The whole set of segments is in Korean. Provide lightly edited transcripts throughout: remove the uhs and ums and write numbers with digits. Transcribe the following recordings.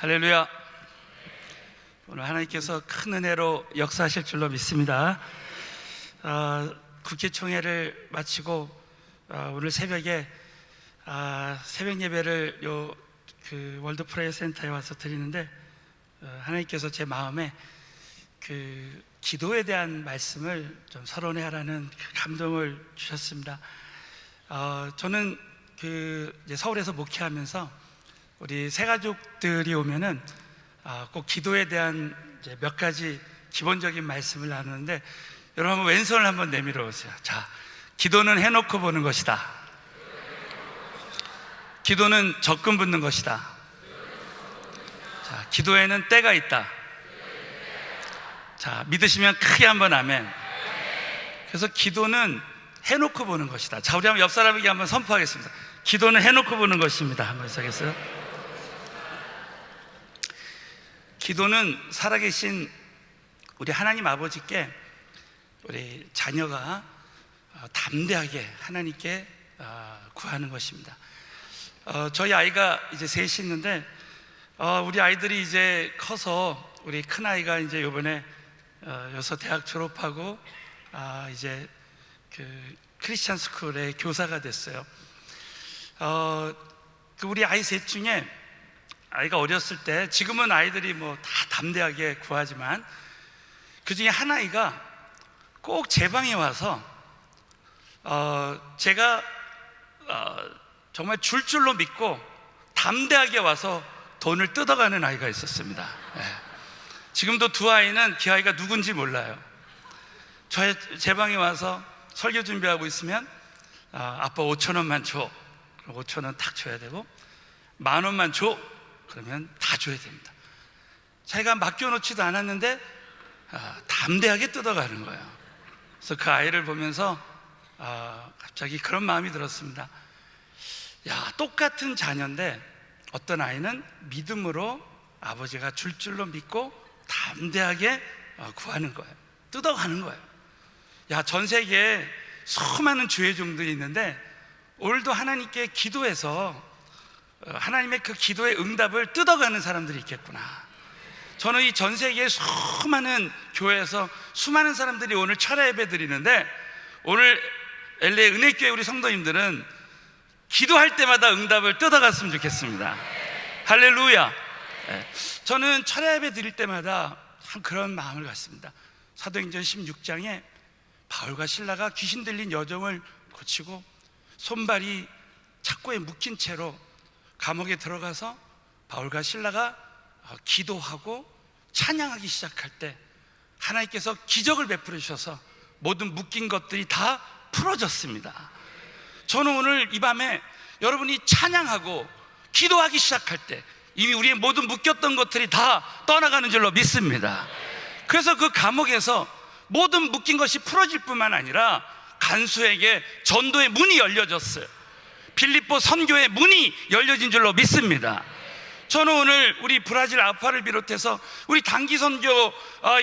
할렐루야. 오늘 하나님께서 큰 은혜로 역사하실 줄로 믿습니다. 국회총회를 마치고 오늘 새벽에 새벽 예배를 월드 프레이어 센터에 와서 드리는데 하나님께서 제 마음에 기도에 대한 말씀을 좀 서론해하라는 감동을 주셨습니다. 저는 이제 서울에서 목회하면서 우리 새가족들이 오면은 꼭 기도에 대한 이제 몇 가지 기본적인 말씀을 나누는데, 여러분 한번 왼손을 한번 내밀어 보세요. 자, 기도는 해놓고 보는 것이다. 기도는 적금 붓는 것이다. 자, 기도에는 때가 있다. 자, 믿으시면 크게 한번 아멘. 그래서 기도는 해놓고 보는 것이다. 자, 우리 한번 옆 사람에게 한번 선포하겠습니다. 기도는 해놓고 보는 것입니다. 한번 시작했어요. 기도는 살아계신 우리 하나님 아버지께 우리 자녀가 담대하게 하나님께 구하는 것입니다. 저희 아이가 이제 셋이 있는데 우리 아이들이 이제 커서, 우리 큰 아이가 이제 이번에 여기서 대학 졸업하고 이제 크리스찬 스쿨의 교사가 됐어요. 우리 아이 셋 중에 아이가 어렸을 때, 지금은 아이들이 뭐 다 담대하게 구하지만 그 중에 한 아이가 꼭 제 방에 와서 제가 정말 줄줄로 믿고 담대하게 와서 돈을 뜯어가는 아이가 있었습니다. 지금도 두 아이는 그 아이가 누군지 몰라요. 제 방에 와서 설교 준비하고 있으면 아빠 5,000원만 줘. 그럼 5,000원 탁 줘야 되고, 10,000원만 줘. 그러면 다 줘야 됩니다. 자기가 맡겨놓지도 않았는데 담대하게 뜯어가는 거예요. 그래서 그 아이를 보면서 갑자기 그런 마음이 들었습니다. 야, 똑같은 자녀인데 어떤 아이는 믿음으로 아버지가 줄줄로 믿고 담대하게 구하는 거예요. 뜯어가는 거예요. 야, 전 세계에 수많은 주의 종들이 있는데 오늘도 하나님께 기도해서 하나님의 그 기도의 응답을 뜯어가는 사람들이 있겠구나. 저는 이 전 세계의 수많은 교회에서 수많은 사람들이 오늘 철야 예배 드리는데, 오늘 LA 은혜교회 우리 성도님들은 기도할 때마다 응답을 뜯어갔으면 좋겠습니다. 할렐루야. 저는 철야 예배 드릴 때마다 참 그런 마음을 갖습니다. 사도행전 16장에 바울과 실라가 귀신 들린 여종을 고치고 손발이 착고에 묶인 채로 감옥에 들어가서 바울과 실라가 기도하고 찬양하기 시작할 때 하나님께서 기적을 베풀어 주셔서 모든 묶인 것들이 다 풀어졌습니다. 저는 오늘 이 밤에 여러분이 찬양하고 기도하기 시작할 때 이미 우리의 모든 묶였던 것들이 다 떠나가는 줄로 믿습니다. 그래서 그 감옥에서 모든 묶인 것이 풀어질 뿐만 아니라 간수에게 전도의 문이 열려졌어요. 필리포 선교의 문이 열려진 줄로 믿습니다. 저는 오늘 우리 브라질 아파를 비롯해서 우리 단기 선교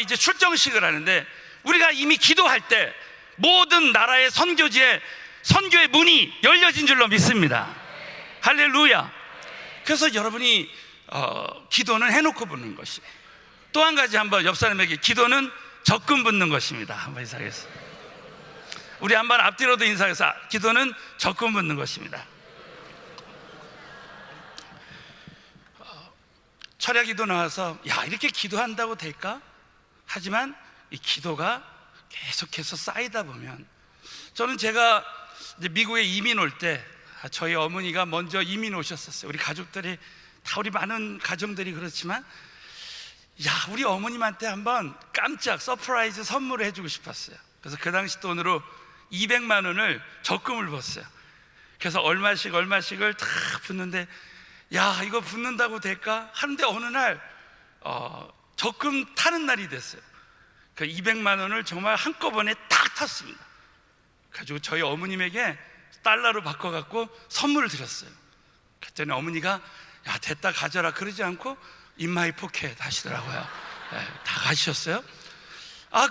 이제 출정식을 하는데, 우리가 이미 기도할 때 모든 나라의 선교지에 선교의 문이 열려진 줄로 믿습니다. 할렐루야. 그래서 여러분이 기도는 해놓고 붓는 것이, 또 한 가지 한번 옆 사람에게 기도는 적금 붓는 것입니다. 한번 인사하겠습니다. 우리 한번 앞뒤로도 인사해서 기도는 적금 붓는 것입니다. 철야 기도 나와서 야, 이렇게 기도한다고 될까? 하지만 이 기도가 계속해서 쌓이다 보면, 저는 제가 이제 미국에 이민 올 때 저희 어머니가 먼저 이민 오셨었어요. 우리 가족들이 다, 우리 많은 가정들이 그렇지만, 야, 우리 어머님한테 한번 깜짝 서프라이즈 선물을 해주고 싶었어요. 그래서 그 당시 돈으로 200만 원을 적금을 붓었어요. 그래서 얼마씩을 다 붓는데, 야, 이거 붓는다고 될까? 하는데 어느 날 적금 타는 날이 됐어요. 그 200만 원을 정말 한꺼번에 딱 탔습니다. 그래가지고 저희 어머님에게 달러로 바꿔갖고 선물을 드렸어요. 그랬더니 어머니가 야, 됐다 가져라 그러지 않고 In my pocket 하시더라고요. 다 가시셨어요.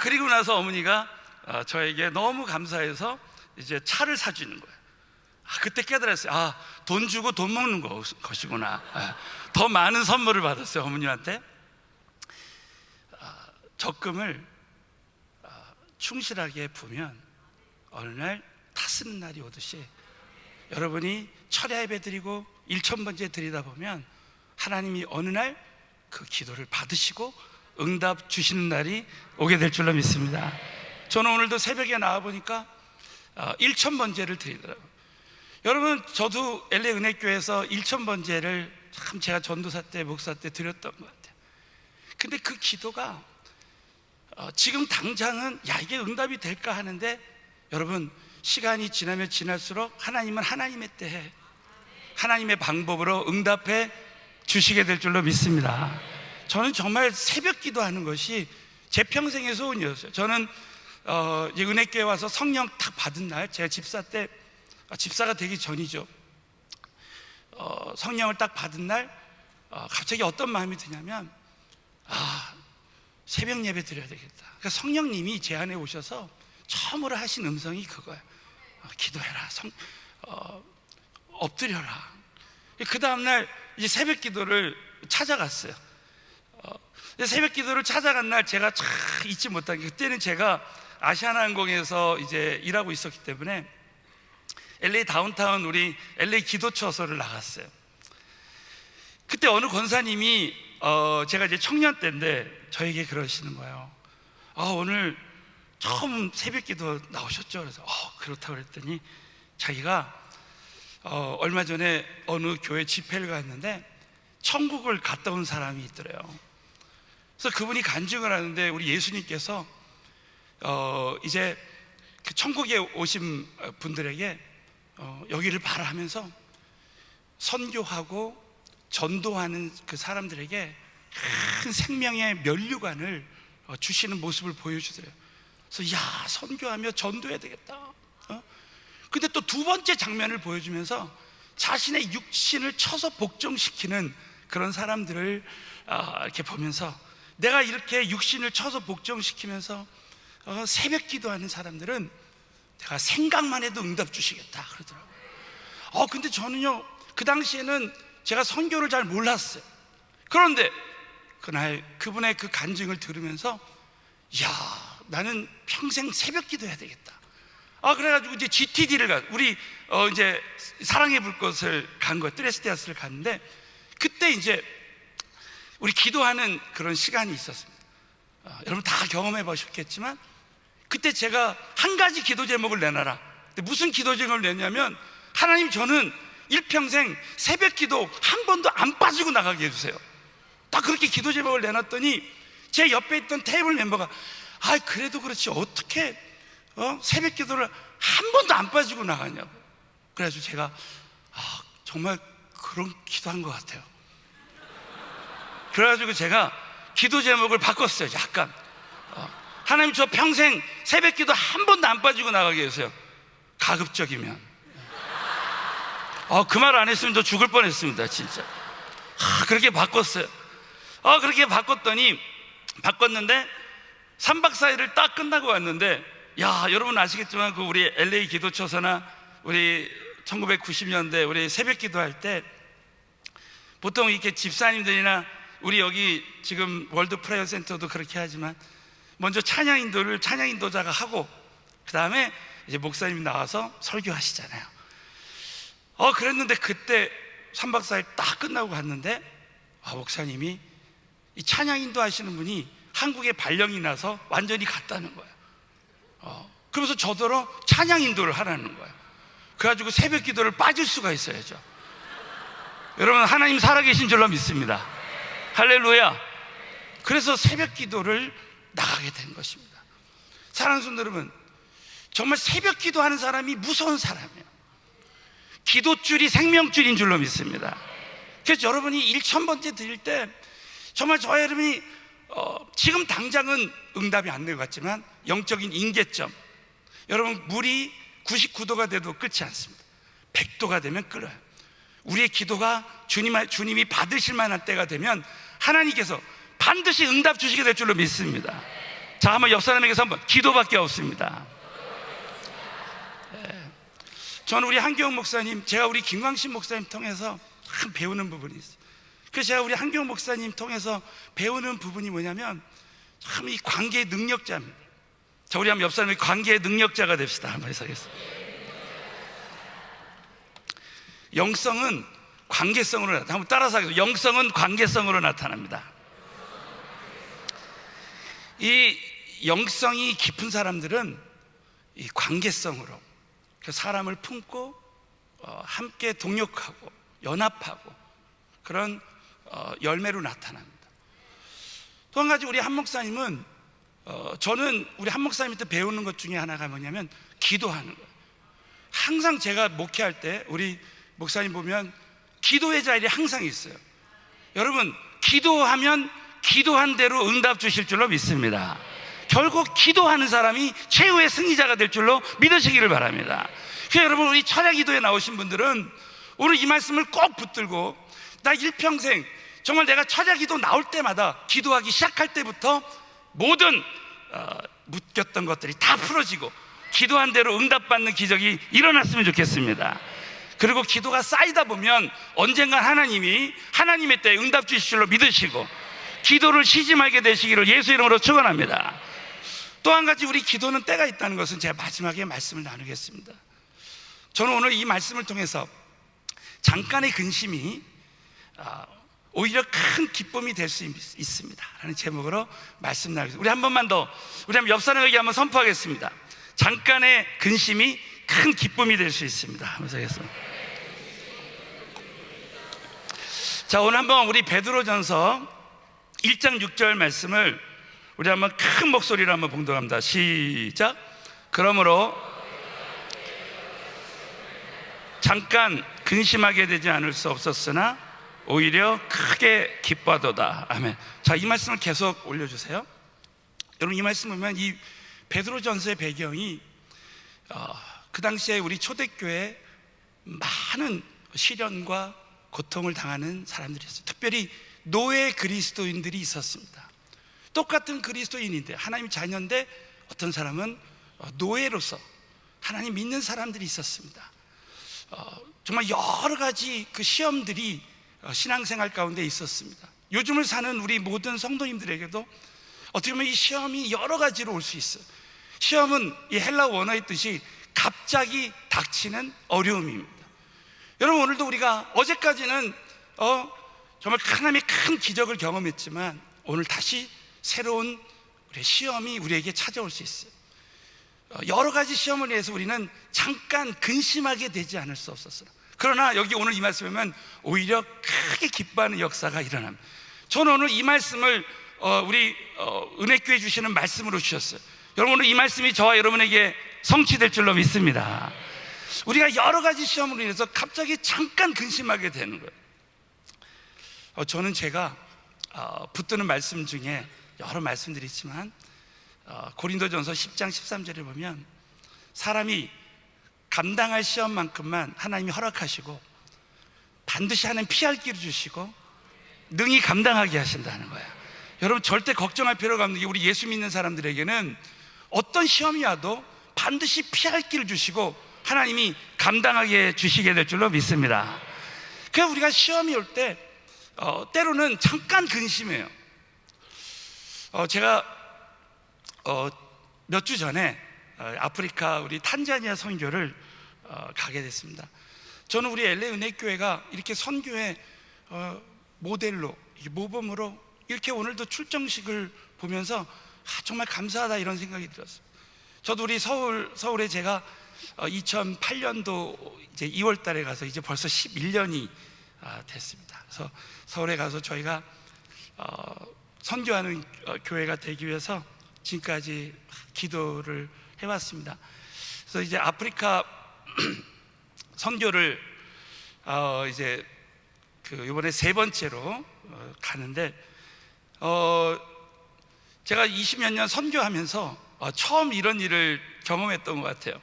그리고 나서 어머니가 저에게 너무 감사해서 이제 차를 사주는 거예요. 그때 깨달았어요. 돈 주고 돈 먹는 것이구나. 더 많은 선물을 받았어요, 어머님한테. 적금을 충실하게 부면 어느 날 타쓰는 날이 오듯이 여러분이 철야 예배 드리고 일천번제 드리다 보면 하나님이 어느 날 그 기도를 받으시고 응답 주시는 날이 오게 될 줄로 믿습니다. 저는 오늘도 새벽에 나와보니까 일천번제를 드리더라고요. 여러분, 저도 LA 은혜교회에서 일천번제를 참 제가 전도사 때 목사 때 드렸던 것 같아요. 근데 그 기도가 지금 당장은 이게 응답이 될까 하는데, 여러분, 시간이 지나면 지날수록 하나님은 하나님의 때에 하나님의 방법으로 응답해 주시게 될 줄로 믿습니다. 저는 정말 새벽 기도하는 것이 제 평생의 소원이었어요. 저는 은혜교회 와서 성령 딱 받은 날, 제가 집사 때, 집사가 되기 전이죠. 성령을 딱 받은 날 갑자기 어떤 마음이 드냐면 새벽 예배 드려야 되겠다. 그러니까 성령님이 제 안에 오셔서 처음으로 하신 음성이 그거예요. 기도해라, 엎드려라. 그 다음날 이제 새벽 기도를 찾아갔어요. 새벽 기도를 찾아간 날 제가 참 잊지 못한 게, 그때는 제가 아시아나항공에서 이제 일하고 있었기 때문에 LA 다운타운 우리 LA 기도처소를 나갔어요. 그때 어느 권사님이 제가 이제 청년 때인데 저에게 그러시는 거예요. 오늘 처음 새벽 기도 나오셨죠? 그래서 그렇다고 그랬더니 자기가 얼마 전에 어느 교회 집회를 갔는데 천국을 갔다 온 사람이 있더래요. 그래서 그분이 간증을 하는데 우리 예수님께서 이제 그 천국에 오신 분들에게 여기를 봐라 하면서 선교하고 전도하는 그 사람들에게 큰 생명의 면류관을 주시는 모습을 보여주더래요. 그래서 선교하며 전도해야 되겠다. 근데 또 두 번째 장면을 보여주면서 자신의 육신을 쳐서 복종시키는 그런 사람들을 이렇게 보면서, 내가 이렇게 육신을 쳐서 복종시키면서 새벽 기도하는 사람들은 내가 생각만 해도 응답 주시겠다 그러더라고요. 근데 저는요, 그 당시에는 제가 선교를 잘 몰랐어요. 그런데 그날 그분의 그 간증을 들으면서 나는 평생 새벽 기도해야 되겠다. 그래가지고 이제 GTD를 우리 이제 사랑의 불꽃을 간 거예요. 트레스티아스를 갔는데, 그때 이제 우리 기도하는 그런 시간이 있었습니다. 여러분 다 경험해 보셨겠지만, 그때 제가 한 가지 기도 제목을 내놔라. 근데 무슨 기도 제목을 냈냐면, 하나님, 저는 일평생 새벽 기도 한 번도 안 빠지고 나가게 해주세요. 딱 그렇게 기도 제목을 내놨더니 제 옆에 있던 테이블 멤버가 그래도 그렇지 어떻게 새벽 기도를 한 번도 안 빠지고 나가냐고. 그래가지고 제가 정말 그런 기도한 것 같아요. 그래가지고 제가 기도 제목을 바꿨어요. 약간 하나님, 저 평생 새벽 기도 한 번도 안 빠지고 나가게 해주세요. 가급적이면. 그 말 안 했으면 저 죽을 뻔했습니다, 진짜. 그렇게 바꿨어요. 그렇게 바꿨는데 3박 4일을 딱 끝나고 왔는데, 여러분 아시겠지만 그 우리 LA 기도처소나 우리 1990년대 우리 새벽 기도할 때 보통 이렇게 집사님들이나 우리 여기 지금 월드 프레이어 센터도 그렇게 하지만 먼저 찬양 인도를 찬양 인도자가 하고 그 다음에 이제 목사님이 나와서 설교하시잖아요. 그랬는데 그때 3박 4일 딱 끝나고 갔는데 목사님이 이 찬양 인도하시는 분이 한국에 발령이 나서 완전히 갔다는 거예요. 그러면서 저더러 찬양 인도를 하라는 거예요. 그래가지고 새벽 기도를 빠질 수가 있어야죠. 여러분, 하나님 살아계신 줄로 믿습니다. 할렐루야. 그래서 새벽 기도를 나가게 된 것입니다. 사랑하는 성도 여러분, 정말 새벽 기도하는 사람이 무서운 사람이에요. 기도줄이 생명줄인 줄로 믿습니다. 그래서 여러분이 1000번째 드릴 때 정말 저와 여러분이 지금 당장은 응답이 안 될 것 같지만 영적인 임계점, 여러분 물이 99도가 돼도 끓지 않습니다. 100도가 되면 끓어요. 우리의 기도가 주님이 받으실 만한 때가 되면 하나님께서 반드시 응답 주시게 될 줄로 믿습니다. 자, 한번 옆 사람에게서 한번, 기도밖에 없습니다. 저는 우리 한경욱 목사님, 제가 우리 김광신 목사님 통해서 참 배우는 부분이 있어요. 그래서 제가 우리 한경욱 목사님 통해서 배우는 부분이 뭐냐면 참 이 관계의 능력자입니다. 자, 우리 한번 옆 사람이 관계의 능력자가 됩시다. 한번 해석했습니다. 영성은 관계성으로 나타납니다. 한번 따라서 하겠습니다. 영성은 관계성으로 나타납니다. 이 영성이 깊은 사람들은 이 관계성으로 그 사람을 품고 함께 동역하고 연합하고 그런 열매로 나타납니다. 또 한 가지 우리 한 목사님은 저는 우리 한 목사님한테 배우는 것 중에 하나가 뭐냐면 기도하는 거예요. 항상 제가 목회할 때 우리 목사님 보면 기도의 자리에 항상 있어요. 여러분, 기도하면 기도한 대로 응답 주실 줄로 믿습니다. 결국 기도하는 사람이 최후의 승리자가 될 줄로 믿으시기를 바랍니다. 그래서 여러분, 우리 철야 기도에 나오신 분들은 오늘 이 말씀을 꼭 붙들고, 나 일평생 정말 내가 철야 기도 나올 때마다 기도하기 시작할 때부터 모든 묶였던 것들이 다 풀어지고 기도한 대로 응답받는 기적이 일어났으면 좋겠습니다. 그리고 기도가 쌓이다 보면 언젠간 하나님이 하나님의 때에 응답 주실 줄로 믿으시고 기도를 쉬지 말게 되시기를 예수 이름으로 축원합니다. 또 한 가지, 우리 기도는 때가 있다는 것은 제가 마지막에 말씀을 나누겠습니다. 저는 오늘 이 말씀을 통해서 잠깐의 근심이 오히려 큰 기쁨이 될 수 있습니다 라는 제목으로 말씀 나누겠습니다. 우리 한 번만 더, 우리 한번 옆 사람에게 한번 선포하겠습니다. 잠깐의 근심이 큰 기쁨이 될 수 있습니다 하면서 하겠습니다. 자, 오늘 한번 우리 베드로전서 1장 6절 말씀을 우리 한번 큰 목소리로 한번 봉독합니다. 시작. 그러므로 잠깐 근심하게 되지 않을 수 없었으나 오히려 크게 기뻐하도다. 아멘. 자, 이 말씀을 계속 올려주세요. 여러분, 이 말씀 보면 이 베드로전서의 배경이 그 당시에 우리 초대교회에 많은 시련과 고통을 당하는 사람들이 있어요. 특별히 노예 그리스도인들이 있었습니다. 똑같은 그리스도인인데, 하나님 자녀인데 어떤 사람은 노예로서 하나님 믿는 사람들이 있었습니다. 정말 여러 가지 그 시험들이 신앙생활 가운데 있었습니다. 요즘을 사는 우리 모든 성도님들에게도 어떻게 보면 이 시험이 여러 가지로 올 수 있어요. 시험은 이 헬라 원어의 뜻이 갑자기 닥치는 어려움입니다. 여러분, 오늘도 우리가 어제까지는 정말 하나님의 큰 기적을 경험했지만 오늘 다시 새로운 우리의 시험이 우리에게 찾아올 수 있어요. 여러 가지 시험을 위해서 우리는 잠깐 근심하게 되지 않을 수 없었어요. 그러나 여기 오늘 이 말씀을 보면 오히려 크게 기뻐하는 역사가 일어납니다. 저는 오늘 이 말씀을 우리 은혜교회 주시는 말씀으로 주셨어요. 여러분, 오늘 이 말씀이 저와 여러분에게 성취될 줄로 믿습니다. 우리가 여러 가지 시험으로 인해서 갑자기 잠깐 근심하게 되는 거예요. 저는 제가 붙드는 말씀 중에 여러 말씀들이 있지만 고린도전서 10장 13절에 보면 사람이 감당할 시험만큼만 하나님이 허락하시고 반드시 하나님 피할 길을 주시고 능히 감당하게 하신다는 거예요. 여러분, 절대 걱정할 필요가 없는 게, 우리 예수 믿는 사람들에게는 어떤 시험이 와도 반드시 피할 길을 주시고 하나님이 감당하게 주시게 될 줄로 믿습니다. 그래서 우리가 시험이 올 때 때로는 잠깐 근심해요. 제가 몇 주 전에 아프리카 우리 탄자니아 선교를 가게 됐습니다. 저는 우리 LA 은혜교회가 이렇게 선교의 모델로, 모범으로 이렇게 오늘도 출정식을 보면서 정말 감사하다 이런 생각이 들었어요. 저도 우리 서울에 제가 2008년도 이제 2월 달에 가서 이제 벌써 11년이 됐습니다. 그래서 서울에 가서 저희가 선교하는 교회가 되기 위해서 지금까지 기도를 해왔습니다. 그래서 이제 아프리카 선교를 이제 이번에 세 번째로 가는데, 제가 20몇 년 선교하면서 처음 이런 일을 경험했던 것 같아요.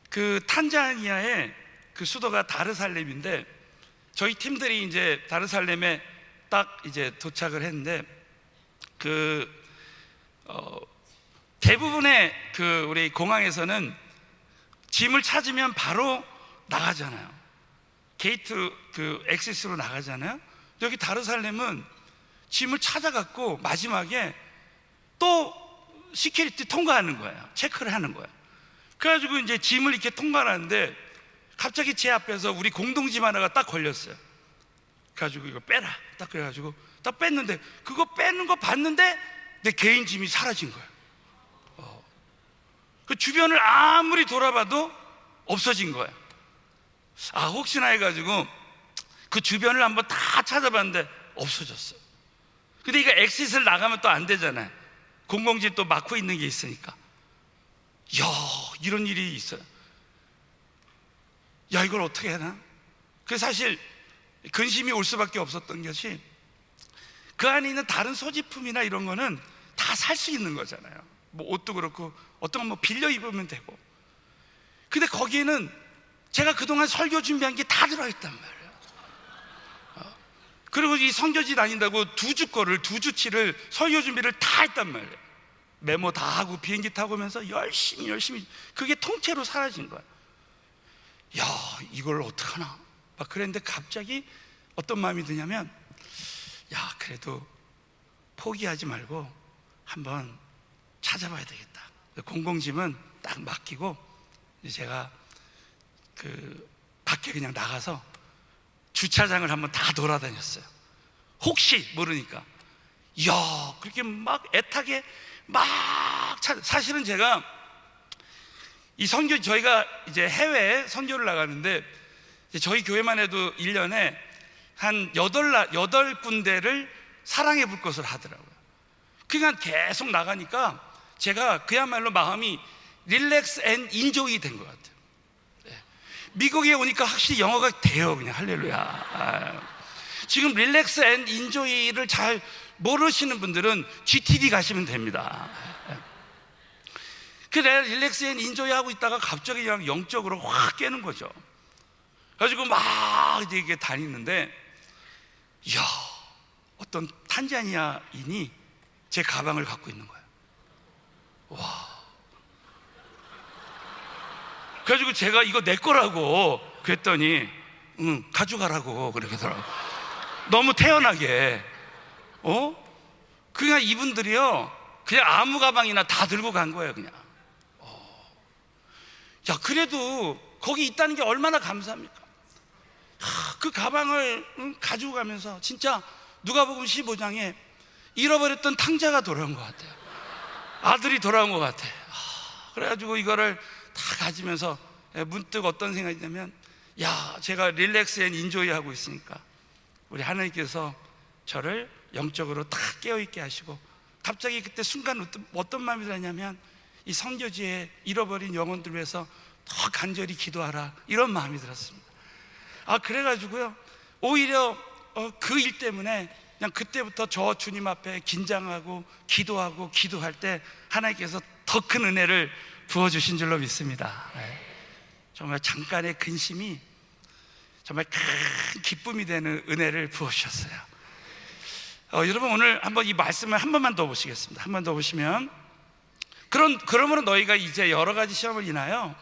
그 탄자니아의 그 수도가 다르살렘인데, 저희 팀들이 이제 다르살렘에 딱 이제 도착을 했는데, 대부분의 우리 공항에서는 짐을 찾으면 바로 나가잖아요. 게이트 그 엑시스로 나가잖아요. 여기 다르살렘은 짐을 찾아갖고 마지막에 또 시큐리티 통과하는 거예요. 체크를 하는 거예요. 그래가지고 이제 짐을 이렇게 통과하는데 갑자기 제 앞에서 우리 공동짐 하나가 딱 걸렸어요. 그래가지고 이거 빼라 딱 그래가지고 딱 뺐는데, 그거 빼는 거 봤는데 내 개인 짐이 사라진 거예요. 그 주변을 아무리 돌아봐도 없어진 거예요. 혹시나 해가지고 그 주변을 한번 다 찾아봤는데 없어졌어요. 근데 이거 엑시스를 나가면 또 안 되잖아요. 공공짐 또 막고 있는 게 있으니까. 이런 일이 있어요. 이걸 어떻게 하나? 그 사실 근심이 올 수밖에 없었던 것이, 그 안에 있는 다른 소지품이나 이런 거는 다 살 수 있는 거잖아요. 뭐 옷도 그렇고 어떤 건 뭐 빌려 입으면 되고. 근데 거기에는 제가 그동안 설교 준비한 게 다 들어있단 말이에요. 그리고 이 선교지 다닌다고 두 주치를 설교 준비를 다 했단 말이에요. 메모 다 하고 비행기 타고 오면서 열심히 그게 통째로 사라진 거예요. 이걸 어떡하나 막 그랬는데 갑자기 어떤 마음이 드냐면, 그래도 포기하지 말고 한번 찾아봐야 되겠다. 공공짐은 딱 맡기고 제가 그 밖에 그냥 나가서 주차장을 한번 다 돌아다녔어요. 혹시 모르니까. 그렇게 막 애타게 막 사실은 제가 이 선교, 저희가 이제 해외에 선교를 나가는데 저희 교회만 해도 1년에 한 8군데를 사랑의 불꽃을 하더라고요. 그러니까 계속 나가니까 제가 그야말로 마음이 릴렉스 앤 인조이 된 것 같아요. 미국에 오니까 확실히 영어가 돼요. 그냥 할렐루야. 지금 릴렉스 앤 인조이를 잘 모르시는 분들은 GTD 가시면 됩니다. 그래, 릴렉스 앤 인조이 하고 있다가 갑자기 그냥 영적으로 확 깨는 거죠. 그래가지고 막 이렇게 다니는데, 어떤 탄자니아인이 제 가방을 갖고 있는 거예요. 그래가지고 제가 이거 내 거라고 그랬더니 가져가라고 그러더라고요. 너무 태연하게. 그냥 이분들이요, 그냥 아무 가방이나 다 들고 간 거예요. 그냥. 그래도 거기 있다는 게 얼마나 감사합니까? 그 가방을 가지고 가면서 진짜 누가복음 15장에 잃어버렸던 탕자가 돌아온 것 같아요. 아들이 돌아온 것 같아요. 그래가지고 이거를 다 가지면서 문득 어떤 생각이 드냐면, 제가 릴렉스 앤 인조이 하고 있으니까 우리 하나님께서 저를 영적으로 다 깨어있게 하시고, 갑자기 그때 순간 어떤 마음이 들었냐면, 이 선교지에 잃어버린 영혼들 위해서 더 간절히 기도하라, 이런 마음이 들었습니다. 그래가지고요, 오히려 그 일 때문에 그냥 그때부터 저 주님 앞에 긴장하고 기도할 때 하나님께서 더 큰 은혜를 부어주신 줄로 믿습니다. 정말 잠깐의 근심이 정말 큰 기쁨이 되는 은혜를 부어주셨어요. 여러분, 오늘 한번 이 말씀을 한 번만 더 보시겠습니다. 한 번 더 보시면, 그러므로 너희가 이제 여러 가지 시험을 인하여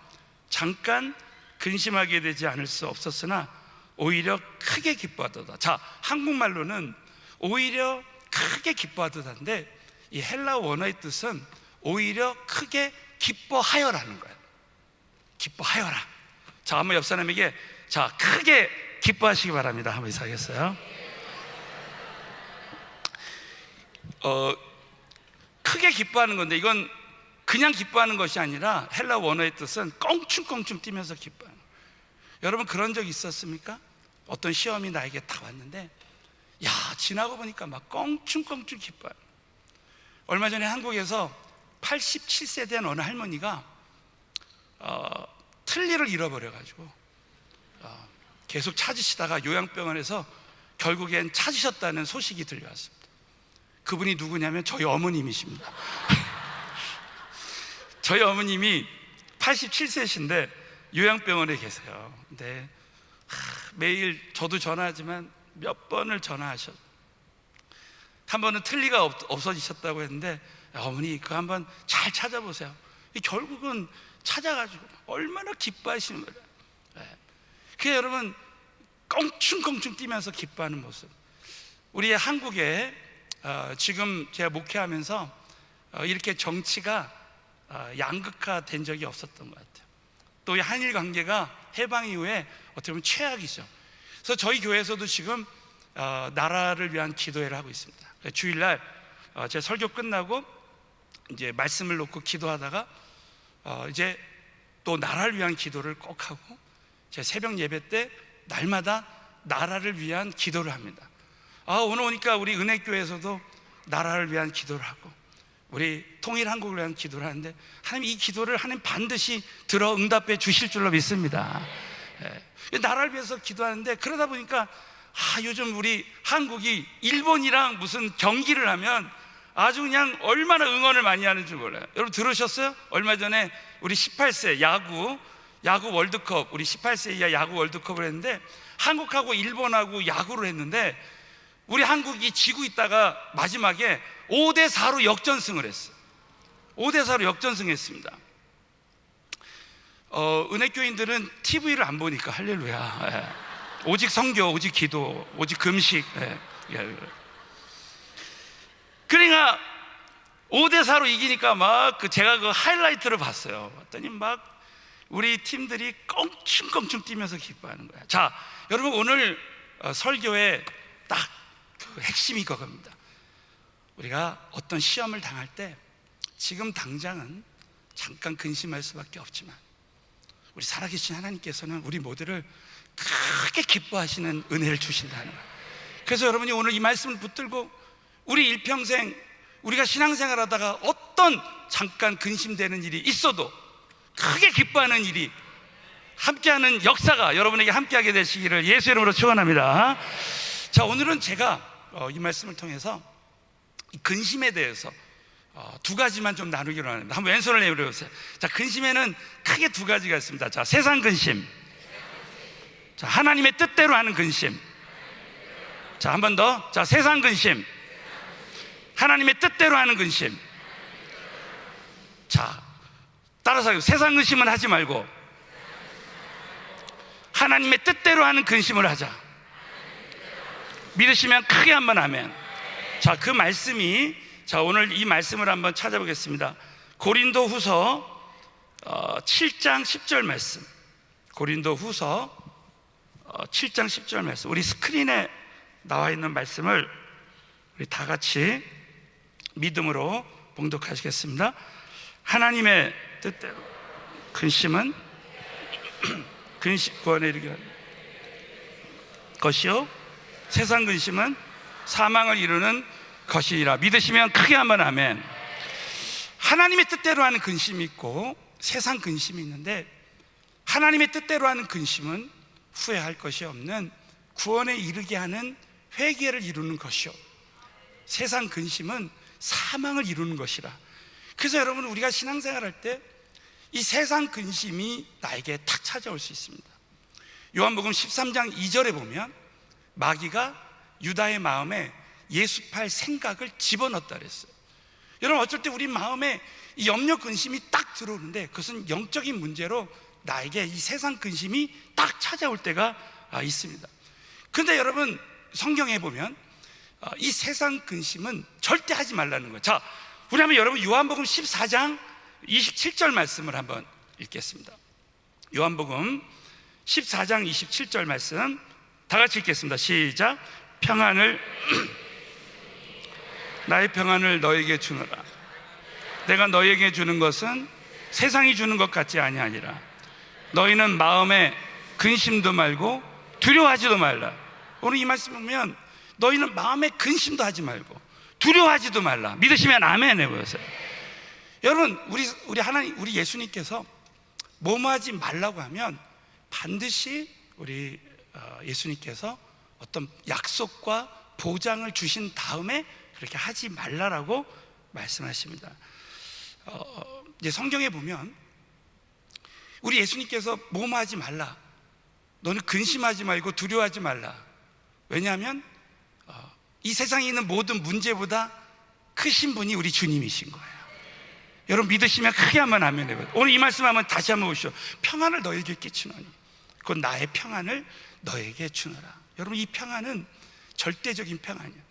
잠깐 근심하게 되지 않을 수 없었으나 오히려 크게 기뻐하도다. 자, 한국말로는 오히려 크게 기뻐하도다인데, 이 헬라어 원어의 뜻은 오히려 크게 기뻐하여라는 거예요. 기뻐하여라. 자, 한번 옆 사람에게 크게 기뻐하시기 바랍니다. 한번 인사하겠어요? 크게 기뻐하는 건데, 이건 그냥 기뻐하는 것이 아니라 헬라 원어의 뜻은 껑충껑충 뛰면서 기뻐하는 거예요. 여러분, 그런 적 있었습니까? 어떤 시험이 나에게 다 왔는데 지나고 보니까 막 껑충껑충 기뻐요. 얼마 전에 한국에서 87세 된 어느 할머니가 틀니를 잃어버려가지고 계속 찾으시다가 요양병원에서 결국엔 찾으셨다는 소식이 들려왔습니다. 그분이 누구냐면 저희 어머님이십니다. 저희 어머님이 87세신데 요양병원에 계세요. 근데 매일 저도 전화하지만 몇 번을 전화하셨어요. 한 번은 틀니가 없어지셨다고 했는데, 어머니 그거 한번 잘 찾아보세요. 결국은 찾아가지고 얼마나 기뻐하시는 거예요. 그 여러분 껑충껑충 뛰면서 기뻐하는 모습. 우리 한국에 지금 제가 목회하면서 이렇게 정치가 양극화된 적이 없었던 것 같아요. 또 이 한일 관계가 해방 이후에 어떻게 보면 최악이죠. 그래서 저희 교회에서도 지금 나라를 위한 기도회를 하고 있습니다. 주일날 제 설교 끝나고 이제 말씀을 놓고 기도하다가 이제 또 나라를 위한 기도를 꼭 하고, 제 새벽 예배 때 날마다 나라를 위한 기도를 합니다. 오늘 오니까 우리 은혜교회에서도 나라를 위한 기도를 하고 우리 통일한국을 위한 기도를 하는데, 하나님 이 기도를 하나님 반드시 들어 응답해 주실 줄로 믿습니다. 나라를 위해서 기도하는데, 그러다 보니까 요즘 우리 한국이 일본이랑 무슨 경기를 하면 아주 그냥 얼마나 응원을 많이 하는 줄 몰라요. 여러분 들으셨어요? 얼마 전에 우리 18세 야구 월드컵, 우리 18세 이하 야구 월드컵을 했는데 한국하고 일본하고 야구를 했는데 우리 한국이 지고 있다가 마지막에 5대4로 역전승을 했어요. 5대4로 역전승했습니다. 은혜교인들은 TV를 안 보니까 할렐루야. 오직 성교, 오직 기도, 오직 금식. 그러니까 5대4로 이기니까 막 제가 그 하이라이트를 봤어요. 봤더니 막 우리 팀들이 껑충껑충 뛰면서 기뻐하는 거야. 자, 여러분 오늘 설교의 딱 그 핵심이 그겁니다. 우리가 어떤 시험을 당할 때 지금 당장은 잠깐 근심할 수밖에 없지만 우리 살아계신 하나님께서는 우리 모두를 크게 기뻐하시는 은혜를 주신다는 거예요. 그래서 여러분이 오늘 이 말씀을 붙들고 우리 일평생 우리가 신앙생활 하다가 어떤 잠깐 근심되는 일이 있어도 크게 기뻐하는 일이, 함께하는 역사가 여러분에게 함께하게 되시기를 예수 이름으로 축원합니다. 자, 오늘은 제가 이 말씀을 통해서 이 근심에 대해서 두 가지만 좀 나누기로 하는데, 한번 왼손을 내밀어보세요. 자, 근심에는 크게 두 가지가 있습니다. 자, 세상 근심, 자, 하나님의 뜻대로 하는 근심. 자, 한 번 더. 자, 세상 근심, 하나님의 뜻대로 하는 근심. 자, 따라서 하세요. 세상 근심은 하지 말고 하나님의 뜻대로 하는 근심을 하자. 믿으시면 크게 한번 아멘. 자, 그 말씀이, 자, 오늘 이 말씀을 한번 찾아보겠습니다. 고린도 후서 7장 10절 말씀. 고린도 후서 7장 10절 말씀. 우리 스크린에 나와 있는 말씀을 우리 다 같이 믿음으로 봉독하시겠습니다. 하나님의 뜻대로 근심은 구원에 이르게 하는 것이요, 세상 근심은 사망을 이루는 것이라. 믿으시면 크게 한번 아멘. 하나님의 뜻대로 하는 근심이 있고 세상 근심이 있는데, 하나님의 뜻대로 하는 근심은 후회할 것이 없는 구원에 이르게 하는 회개를 이루는 것이요, 세상 근심은 사망을 이루는 것이라. 그래서 여러분, 우리가 신앙생활 할 때 이 세상 근심이 나에게 탁 찾아올 수 있습니다. 요한복음 13장 2절에 보면 마귀가 유다의 마음에 예수팔 생각을 집어넣었다 그랬어요. 여러분, 어쩔 때 우리 마음에 이 염려 근심이 딱 들어오는데 그것은 영적인 문제로 나에게 이 세상 근심이 딱 찾아올 때가 있습니다. 그런데 여러분, 성경에 보면 이 세상 근심은 절대 하지 말라는 거예요. 자, 우리 한번 여러분 요한복음 14장 27절 말씀을 한번 읽겠습니다. 요한복음 14장 27절 말씀 다 같이 읽겠습니다. 시작. 평안을 나의 평안을 너에게 주노라. 내가 너에게 주는 것은 세상이 주는 것 같지 아니하니라. 너희는 마음에 근심도 말고 두려워하지도 말라. 오늘 이 말씀 보면 너희는 마음에 근심도 하지 말고 두려워하지도 말라. 믿으시면 아멘 해보세요. 여러분, 우리 하나님, 우리 예수님께서 뭐뭐 하지 말라고 하면 반드시 우리 예수님께서 어떤 약속과 보장을 주신 다음에 그렇게 하지 말라라고 말씀하십니다. 이제 성경에 보면 우리 예수님께서 뭐뭐 하지 말라, 너는 근심하지 말고 두려워하지 말라. 왜냐하면 이 세상에 있는 모든 문제보다 크신 분이 우리 주님이신 거예요. 여러분 믿으시면 크게 한번 아멘 해봐요. 오늘 이 말씀 한번 다시 한번 보시죠. 평안을 너에게 끼치노니 곧 나의 평안을 너에게 주노라. 여러분 이 평안은 절대적인 평안이에요.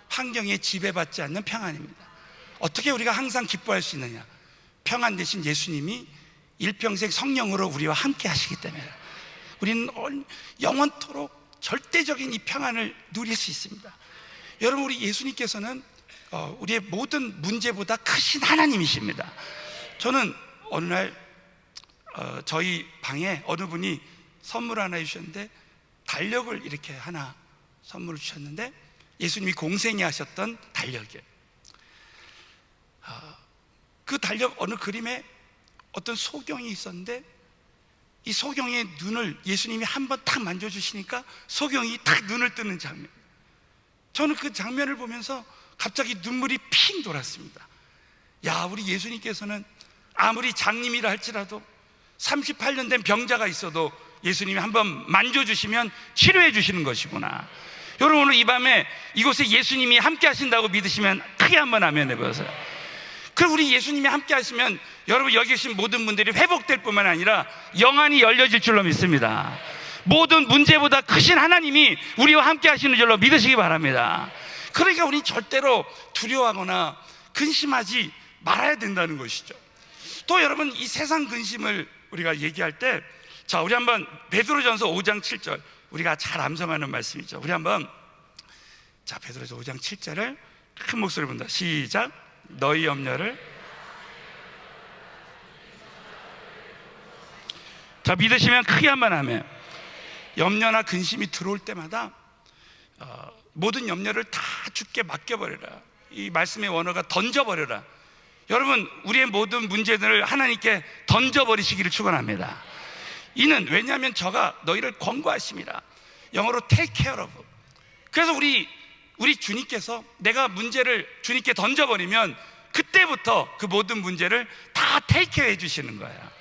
환경에 지배받지 않는 평안입니다. 어떻게 우리가 항상 기뻐할 수 있느냐? 평안 대신 예수님이 일평생 성령으로 우리와 함께 하시기 때문에 우리는 영원토록 절대적인 이 평안을 누릴 수 있습니다. 여러분 우리 예수님께서는 우리의 모든 문제보다 크신 하나님이십니다. 저는 어느 날 저희 방에 어느 분이 선물 하나 주셨는데 달력을 이렇게 하나 선물을 주셨는데 예수님이 공생이 하셨던 달력이에요. 그 달력 어느 그림에 어떤 소경이 있었는데 이 소경의 눈을 예수님이 한번 탁 만져주시니까 소경이 탁 눈을 뜨는 장면. 저는 그 장면을 보면서 갑자기 눈물이 핑 돌았습니다. 야, 우리 예수님께서는 아무리 장님이라 할지라도 38년 된 병자가 있어도 예수님이 한번 만져주시면 치료해 주시는 것이구나. 여러분 오늘 이 밤에 이곳에 예수님이 함께 하신다고 믿으시면 크게 한번 아멘 해보세요. 그럼 우리 예수님이 함께 하시면 여러분 여기 계신 모든 분들이 회복될 뿐만 아니라 영안이 열려질 줄로 믿습니다. 모든 문제보다 크신 하나님이 우리와 함께 하시는 줄로 믿으시기 바랍니다. 그러니까 우리는 절대로 두려워하거나 근심하지 말아야 된다는 것이죠. 또 여러분 이 세상 근심을 우리가 얘기할 때 자, 우리 한번 베드로전서 5장 7절 우리가 잘 암송하는 말씀이죠. 우리 한번 자, 베드로전서 5장 7절을 큰 목소리로 본다. 시작. 너희 염려를 자, 믿으시면 크게 한번 하면 염려나 근심이 들어올 때마다 모든 염려를 다 주께 맡겨버려라. 이 말씀의 원어가 던져버려라. 여러분 우리의 모든 문제들을 하나님께 던져버리시기를 축원합니다. 이는 왜냐하면 저가 너희를 권고하심이라. 영어로 take care of. 그래서 우리 주님께서 내가 문제를 주님께 던져버리면 그때부터 그 모든 문제를 다 take care 해주시는 거야.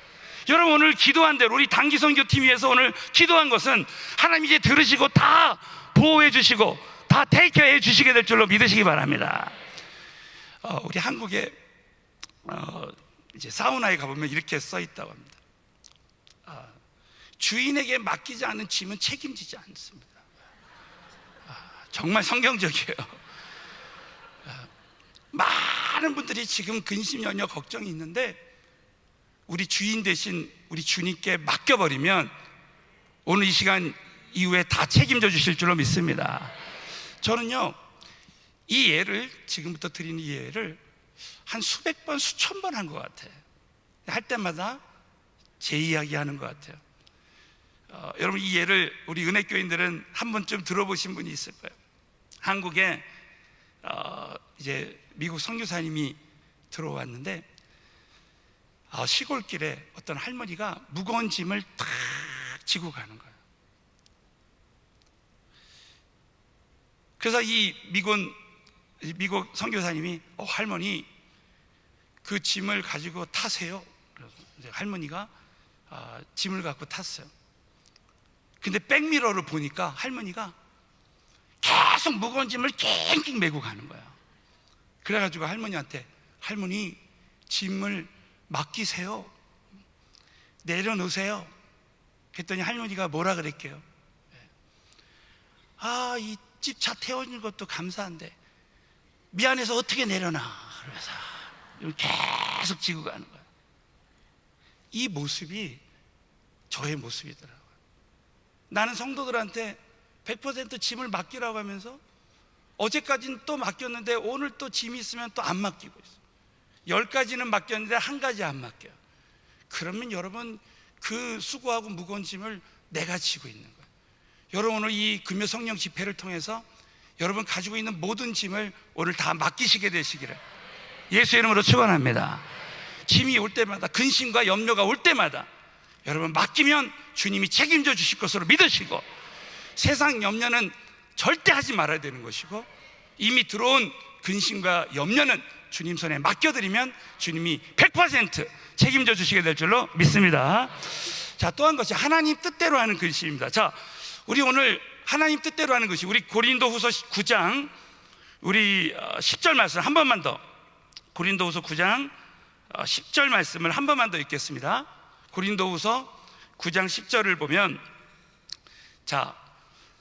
여러분 오늘 기도한 대로 우리 단기선교팀 위해서 오늘 기도한 것은 하나님 이제 들으시고 다 보호해 주시고 다 take care 해주시게 될 줄로 믿으시기 바랍니다. 우리 한국에 이제 사우나에 가보면 이렇게 써 있다고 합니다. 주인에게 맡기지 않은 짐은 책임지지 않습니다. 정말 성경적이에요. 많은 분들이 지금 근심, 연여, 걱정이 있는데 우리 주인 대신 우리 주님께 맡겨버리면 오늘 이 시간 이후에 다 책임져 주실 줄로 믿습니다. 저는요 이 예를 지금부터 드리는 이 예를 한 수백 번, 수천 번 한 것 같아요. 할 때마다 제 이야기 하는 것 같아요. 여러분 이 예를 우리 은혜교인들은 한 번쯤 들어보신 분이 있을 거예요. 한국에 이제 미국 선교사님이 들어왔는데 시골길에 어떤 할머니가 무거운 짐을 탁 지고 가는 거예요. 그래서 이 미국 선교사님이 할머니 그 짐을 가지고 타세요. 그래서 이제 할머니가 짐을 갖고 탔어요. 근데 백미러를 보니까 할머니가 계속 무거운 짐을 낑낑 메고 가는 거야. 그래가지고 할머니한테 할머니 짐을 맡기세요. 내려놓으세요. 그랬더니 할머니가 뭐라 그랬게요? 이 집 차 태워준 것도 감사한데 미안해서 어떻게 내려놔. 그러면서 계속 지고 가는 거야. 이 모습이 저의 모습이더라고요. 나는 성도들한테 100% 짐을 맡기라고 하면서 어제까지는 또 맡겼는데 오늘 또 짐이 있으면 또 안 맡기고 있어요. 10가지는 맡겼는데 한 가지 안 맡겨요. 그러면 여러분 그 수고하고 무거운 짐을 내가 지고 있는 거예요. 여러분 오늘 이 금요 성령 집회를 통해서 여러분 가지고 있는 모든 짐을 오늘 다 맡기시게 되시기를 예수의 이름으로 축원합니다. 짐이 올 때마다 근심과 염려가 올 때마다 여러분 맡기면 주님이 책임져 주실 것으로 믿으시고 세상 염려는 절대 하지 말아야 되는 것이고 이미 들어온 근심과 염려는 주님 손에 맡겨드리면 주님이 100% 책임져 주시게 될 줄로 믿습니다. 자, 또 한 것이 하나님 뜻대로 하는 근심입니다. 자, 우리 오늘 하나님 뜻대로 하는 것이 우리 고린도후서 9장 우리 10절 말씀 한 번만 더 고린도후서 9장 10절 말씀을 한 번만 더 읽겠습니다. 고린도후서 9장 10절을 보면, 자,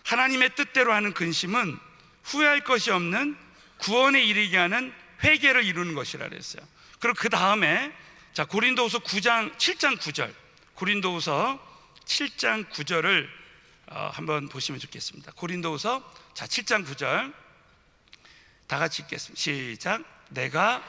하나님의 뜻대로 하는 근심은 후회할 것이 없는 구원에 이르게 하는 회개를 이루는 것이라 그랬어요. 그리고 그 다음에 자, 고린도후서 7장 9절, 고린도후서 7장 9절을 한번 보시면 좋겠습니다. 고린도후서 7장 9절 다 같이 읽겠습니다. 시작. 내가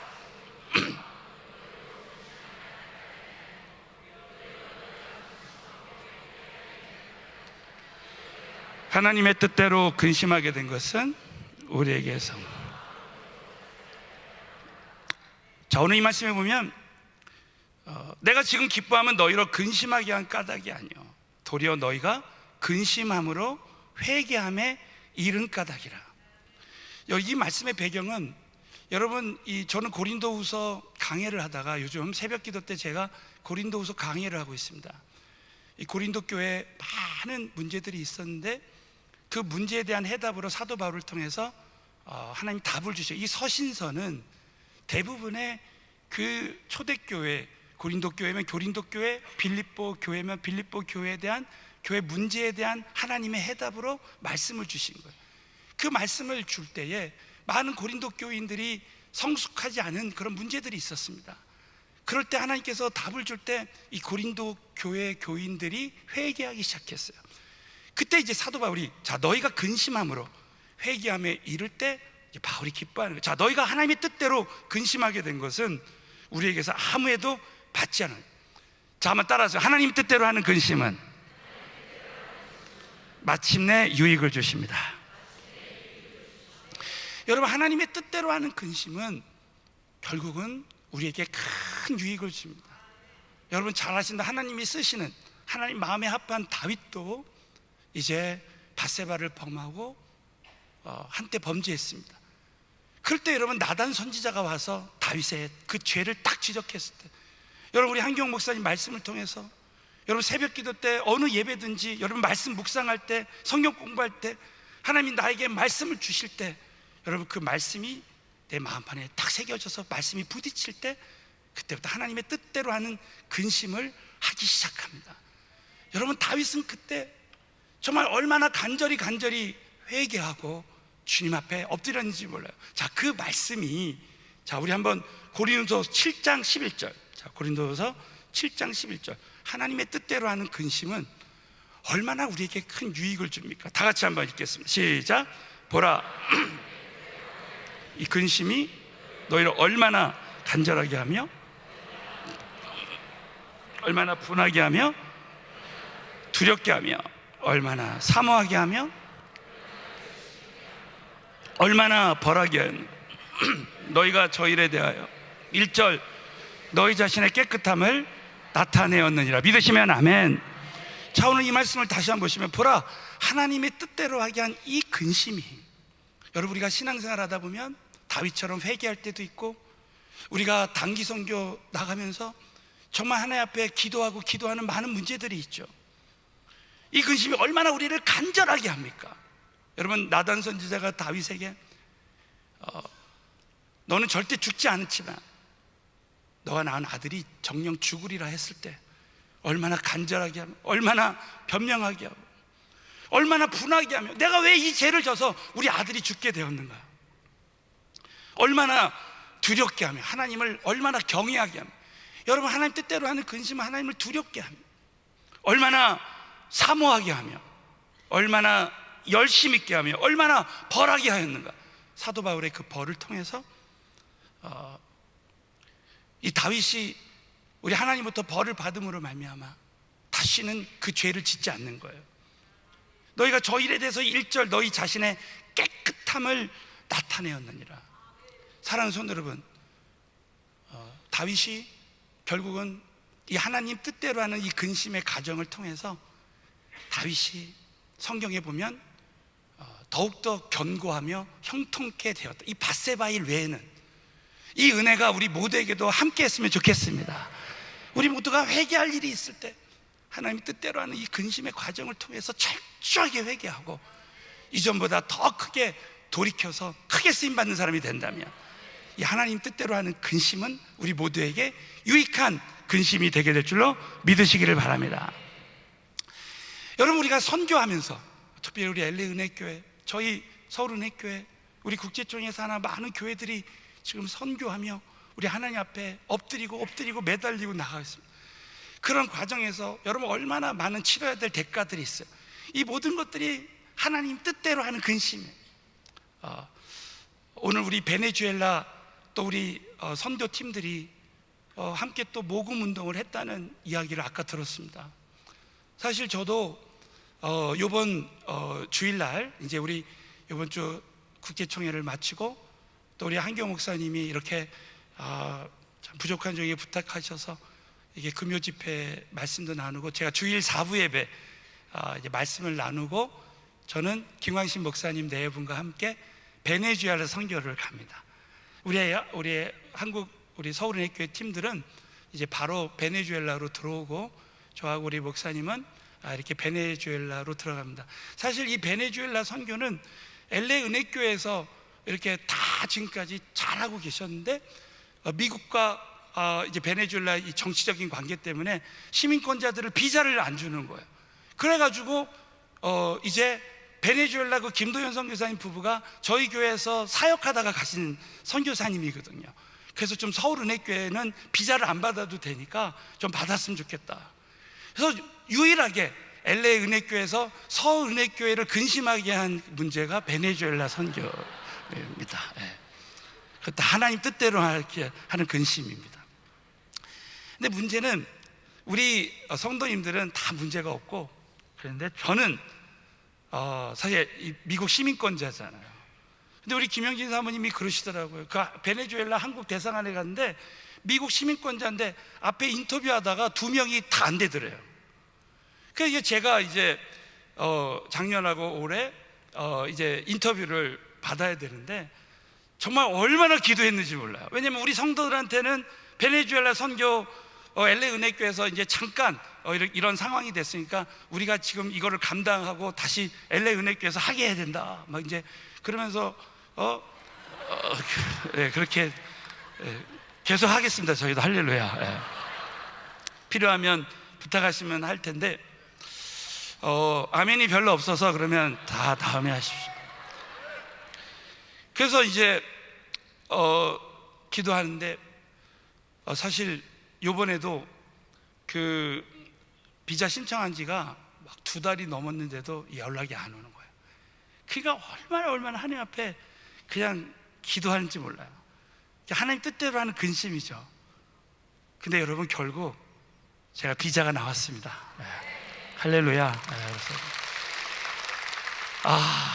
하나님의 뜻대로 근심하게 된 것은 우리에게서. 자, 오늘 이 말씀에 보면 내가 지금 기뻐하면 너희로 근심하게 한 까닭이 아니요 도리어 너희가 근심함으로 회개함에 이른 까닭이라. 이 말씀의 배경은, 여러분, 저는 고린도후서 강해를 하다가 요즘 새벽기도 때 제가 고린도후서 강해를 하고 있습니다. 이 고린도 교회에 많은 문제들이 있었는데 그 문제에 대한 해답으로 사도 바울을 통해서 하나님 답을 주셔요. 이 서신서는 대부분의 그 초대교회, 고린도 교회면 고린도 교회, 빌립보 교회면 빌립보 교회에 대한 교회 문제에 대한 하나님의 해답으로 말씀을 주신 거예요. 그 말씀을 줄 때에 많은 고린도 교인들이 성숙하지 않은 그런 문제들이 있었습니다. 그럴 때 하나님께서 답을 줄 때 이 고린도 교회 교인들이 회개하기 시작했어요. 그때 이제 사도 바울이, 자, 너희가 근심함으로 회개함에 이를 때 이제 바울이 기뻐하는 거예요. 자, 너희가 하나님의 뜻대로 근심하게 된 것은 우리에게서 아무 해도 받지 않아요. 자, 한번 따라하세요. 하나님 뜻대로 하는 근심은 마침내 유익을 주십니다. 여러분, 하나님의 뜻대로 하는 근심은 결국은 우리에게 큰 유익을 줍니다. 여러분 잘 아신다. 하나님이 쓰시는, 하나님 마음에 합한 다윗도 이제 밧세바를 범하고 한때 범죄했습니다. 그럴 때 여러분 나단 선지자가 와서 다윗의 그 죄를 딱 지적했을 때, 여러분 우리 한경 목사님 말씀을 통해서, 여러분 새벽 기도 때 어느 예배든지, 여러분 말씀 묵상할 때, 성경 공부할 때 하나님이 나에게 말씀을 주실 때, 여러분 그 말씀이 내 마음판에 딱 새겨져서 말씀이 부딪힐 때, 그때부터 하나님의 뜻대로 하는 근심을 하기 시작합니다. 여러분 다윗은 그때 정말 얼마나 간절히 회개하고 주님 앞에 엎드렸는지 몰라요. 자, 그 말씀이, 자, 우리 한번 고린도서 7장 11절, 자, 고린도서 7장 11절, 하나님의 뜻대로 하는 근심은 얼마나 우리에게 큰 유익을 줍니까? 다 같이 한번 읽겠습니다. 시작. 보라, 이 근심이 너희를 얼마나 간절하게 하며, 얼마나 분하게 하며, 두렵게 하며, 얼마나 사모하게 하며, 얼마나 벌하게 하며, 너희가 저 일에 대하여 1절 너희 자신의 깨끗함을 나타내었느니라. 믿으시면 아멘. 자, 오늘 이 말씀을 다시 한번 보시면, 보라, 하나님의 뜻대로 하게 한 이 근심이, 여러분 우리가 신앙생활 하다 보면 다윗처럼 회개할 때도 있고, 우리가 단기 선교 나가면서 정말 하나님 앞에 기도하는 많은 문제들이 있죠. 이 근심이 얼마나 우리를 간절하게 합니까? 여러분 나단 선지자가 다윗에게 너는 절대 죽지 않지만 너가 낳은 아들이 정녕 죽으리라 했을 때 얼마나 간절하게 하며, 얼마나 변명하게 하고, 얼마나 분하게 하며, 내가 왜 이 죄를 져서 우리 아들이 죽게 되었는가, 얼마나 두렵게 하며, 하나님을 얼마나 경외하게 하며, 여러분 하나님 뜻대로 하는 근심은 하나님을 두렵게 하며, 얼마나 사모하게 하며, 얼마나 열심 있게 하며, 얼마나 벌하게 하였는가. 사도 바울의 그 벌을 통해서 이 다윗이 우리 하나님부터 벌을 받음으로 말미암아 다시는 그 죄를 짓지 않는 거예요. 너희가 저 일에 대해서 1절 너희 자신의 깨끗함을 나타내었느니라. 사랑하는 성도 여러분, 다윗이 결국은 이 하나님 뜻대로 하는 이 근심의 과정을 통해서 다윗이 성경에 보면 더욱더 견고하며 형통케 되었다. 이 밧세바 일 외에는 이 은혜가 우리 모두에게도 함께 했으면 좋겠습니다. 우리 모두가 회개할 일이 있을 때 하나님 뜻대로 하는 이 근심의 과정을 통해서 철저하게 회개하고 이전보다 더 크게 돌이켜서 크게 쓰임받는 사람이 된다면, 이 하나님 뜻대로 하는 근심은 우리 모두에게 유익한 근심이 되게 될 줄로 믿으시기를 바랍니다. 여러분, 우리가 선교하면서 특별히 우리 LA 은혜교회, 저희 서울 은혜교회, 우리 국제청에서 하나 많은 교회들이 지금 선교하며 우리 하나님 앞에 엎드리고 매달리고 나가고 있습니다. 그런 과정에서 여러분 얼마나 많은 치러야 될 대가들이 있어요. 이 모든 것들이 하나님 뜻대로 하는 근심이에요. 오늘 우리 베네수엘라 또 우리 선교팀들이 함께 또 모금 운동을 했다는 이야기를 아까 들었습니다. 사실 저도 이번 주일날 이제 우리 이번 주 국제총회를 마치고 또 우리 한경 목사님이 이렇게 참 부족한 중에 부탁하셔서 이게 금요 집회 말씀도 나누고 제가 주일 4부 예배 이제 말씀을 나누고 저는 김광신 목사님 네 분과 함께 베네수엘라 선교를 갑니다. 우리 한국 우리 서울은혜교회 팀들은 이제 바로 베네수엘라로 들어오고 저하고 우리 목사님은 이렇게 베네수엘라로 들어갑니다. 사실 이 베네수엘라 선교는 LA 은혜교회에서 이렇게 다 지금까지 잘하고 계셨는데 미국과 이제 베네수엘라 이 정치적인 관계 때문에 시민권자들을 비자를 안 주는 거예요. 그래가지고 이제 베네수엘라 그 김도현 선교사님 부부가 저희 교회에서 사역하다가 가신 선교사님이거든요. 그래서 좀 서울 은혜교회는 비자를 안 받아도 되니까 좀 받았으면 좋겠다. 그래서 유일하게 LA 은혜교회에서 서울 은혜교회를 근심하게 한 문제가 베네수엘라 선교입니다. 그것도 하나님 뜻대로 하는 근심입니다. 근데 문제는 우리 성도님들은 다 문제가 없고, 그런데 저는 사실 미국 시민권자잖아요. 근데 우리 김영진 사모님이 그러시더라고요. 그 베네수엘라 한국 대사관에 갔는데 미국 시민권자인데 앞에 인터뷰하다가 2명이 다 안 되더래요. 그래서 제가 이제 작년하고 올해 이제 인터뷰를 받아야 되는데 정말 얼마나 기도했는지 몰라요. 왜냐면 우리 성도들한테는 베네수엘라 선교 LA 은혜교회에서 이제 잠깐 이런 상황이 됐으니까 우리가 지금 이거를 감당하고 다시 LA 은혜교회에서 하게 해야 된다. 막 이제 그러면서 그렇게 계속 하겠습니다. 저희도 할렐루야. 필요하면 부탁하시면 할 텐데 아멘이 별로 없어서 그러면 다 다음에 하십시오. 그래서 이제 기도하는데 사실 요번에도 그 비자 신청한 지가 막 2달이 넘었는데도 연락이 안 오는 거예요. 그러니까 얼마나 하나님 앞에 그냥 기도하는지 몰라요. 하나님 뜻대로 하는 근심이죠. 근데 여러분 결국 제가 비자가 나왔습니다. 할렐루야.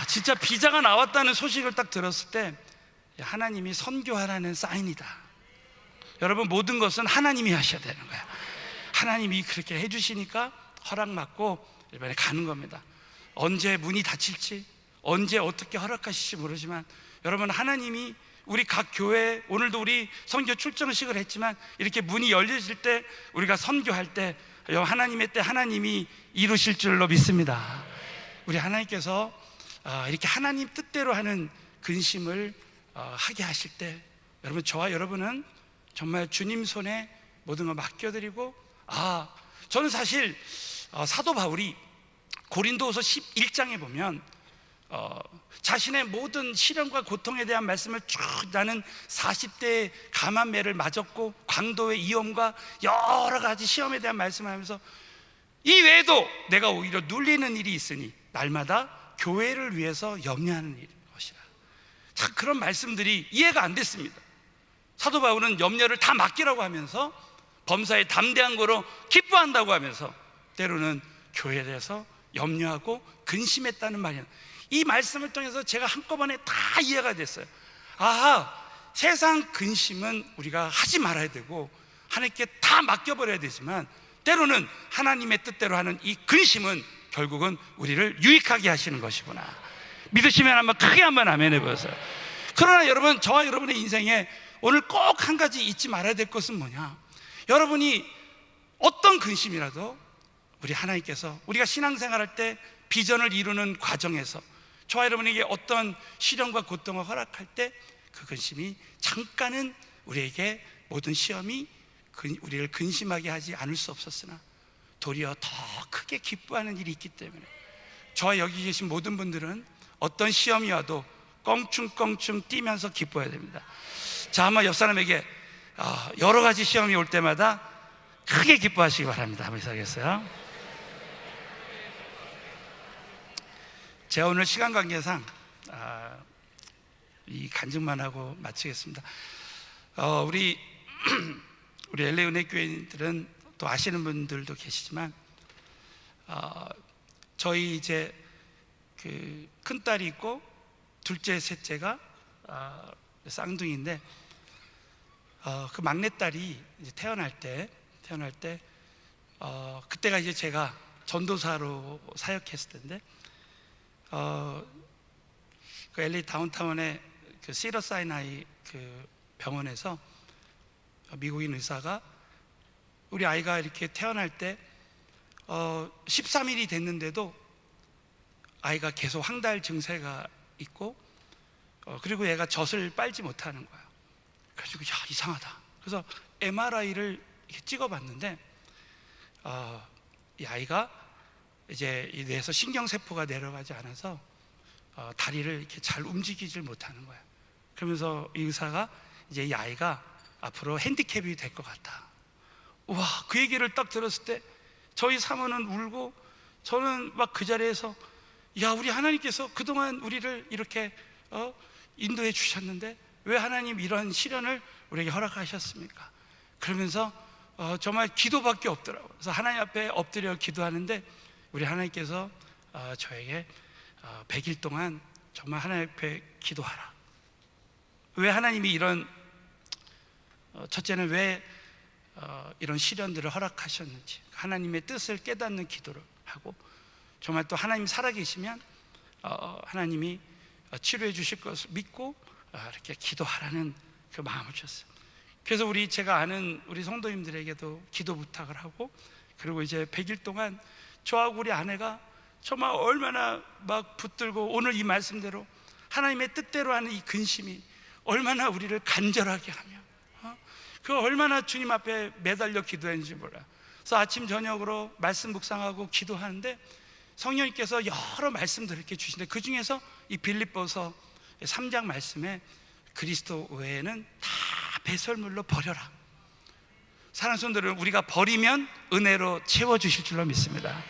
진짜 비자가 나왔다는 소식을 딱 들었을 때 하나님이 선교하라는 사인이다. 여러분 모든 것은 하나님이 하셔야 되는 거야. 하나님이 그렇게 해주시니까 허락받고 이번에 가는 겁니다. 언제 문이 닫힐지, 언제 어떻게 허락하실지 모르지만 여러분 하나님이 우리 각 교회, 오늘도 우리 선교 출정식을 했지만 이렇게 문이 열려질 때 우리가 선교할 때 하나님의 때 하나님이 이루실 줄로 믿습니다. 우리 하나님께서 이렇게 하나님 뜻대로 하는 근심을 하게 하실 때 여러분, 저와 여러분은 정말 주님 손에 모든 걸 맡겨드리고, 저는 사실 사도 바울이 고린도후서 11장에 보면 자신의 모든 시련과 고통에 대한 말씀을 쭉, 나는 40대에 가만매를 맞았고 광도의 위험과 여러 가지 시험에 대한 말씀을 하면서 이 외에도 내가 오히려 눌리는 일이 있으니 날마다 교회를 위해서 염려하는 것이라. 참 그런 말씀들이 이해가 안 됐습니다. 사도 바울은 염려를 다 맡기라고 하면서 범사에 담대한 거로 기뻐한다고 하면서 때로는 교회에 대해서 염려하고 근심했다는 말이에요. 이 말씀을 통해서 제가 한꺼번에 다 이해가 됐어요. 세상 근심은 우리가 하지 말아야 되고 하나님께 다 맡겨버려야 되지만 때로는 하나님의 뜻대로 하는 이 근심은 결국은 우리를 유익하게 하시는 것이구나. 믿으시면 한번 아멘 해보세요. 그러나 여러분, 저와 여러분의 인생에 오늘 꼭 한 가지 잊지 말아야 될 것은 뭐냐? 여러분이 어떤 근심이라도 우리 하나님께서 우리가 신앙생활할 때 비전을 이루는 과정에서 저와 여러분에게 어떤 시련과 고통을 허락할 때 그 근심이 잠깐은 우리에게 모든 시험이 우리를 근심하게 하지 않을 수 없었으나 도리어 더 크게 기뻐하는 일이 있기 때문에 저와 여기 계신 모든 분들은 어떤 시험이 와도 껑충껑충 뛰면서 기뻐해야 됩니다. 자, 한번 옆 사람에게 여러 가지 시험이 올 때마다 크게 기뻐하시기 바랍니다. 한번 인사하겠어요? 제가 오늘 시간 관계상 이 간증만 하고 마치겠습니다. 우리 LA 은혜 교회인들은 또 아시는 분들도 계시지만 저희 이제 그 큰딸이 있고 둘째 셋째가 쌍둥이인데 그 막내딸이 이제 태어날 때 그때가 이제 제가 전도사로 사역했을 텐데 그 LA 다운타운의 그 시러사이나이 그 병원에서 미국인 의사가 우리 아이가 이렇게 태어날 때 13일이 됐는데도 아이가 계속 황달 증세가 있고 그리고 얘가 젖을 빨지 못하는 거야. 그래가지고 야, 이상하다. 그래서 MRI를 찍어봤는데 이 아이가 이제 이 뇌에서 신경세포가 내려가지 않아서 다리를 이렇게 잘 움직이질 못하는 거야. 그러면서 이 의사가 이제 이 아이가 앞으로 핸디캡이 될 것 같다. 우와, 그 얘기를 딱 들었을 때 저희 사모는 울고 저는 막 그 자리에서 야, 우리 하나님께서 그동안 우리를 이렇게 인도해 주셨는데 왜 하나님 이런 시련을 우리에게 허락하셨습니까? 그러면서 정말 기도밖에 없더라고요. 그래서 하나님 앞에 엎드려 기도하는데 우리 하나님께서 저에게 100일 동안 정말 하나님 앞에 기도하라. 왜 하나님이 이런 첫째는 왜 이런 시련들을 허락하셨는지 하나님의 뜻을 깨닫는 기도를 하고 정말 또 하나님 살아계시면 하나님이 치료해 주실 것을 믿고 이렇게 기도하라는 그 마음을 주셨어요. 그래서 제가 아는 우리 성도님들에게도 기도 부탁을 하고 그리고 이제 100일 동안 저하고 우리 아내가 정말 얼마나 막 붙들고 오늘 이 말씀대로 하나님의 뜻대로 하는 이 근심이 얼마나 우리를 간절하게 하며 그 얼마나 주님 앞에 매달려 기도했는지 몰라요. 그래서 아침 저녁으로 말씀 묵상하고 기도하는데 성령님께서 여러 말씀들을 이렇게 주시는데 그 중에서 이 빌립보서 3장 말씀에 그리스도 외에는 다 배설물로 버려라. 사랑하는 성도들은 우리가 버리면 은혜로 채워주실 줄로 믿습니다.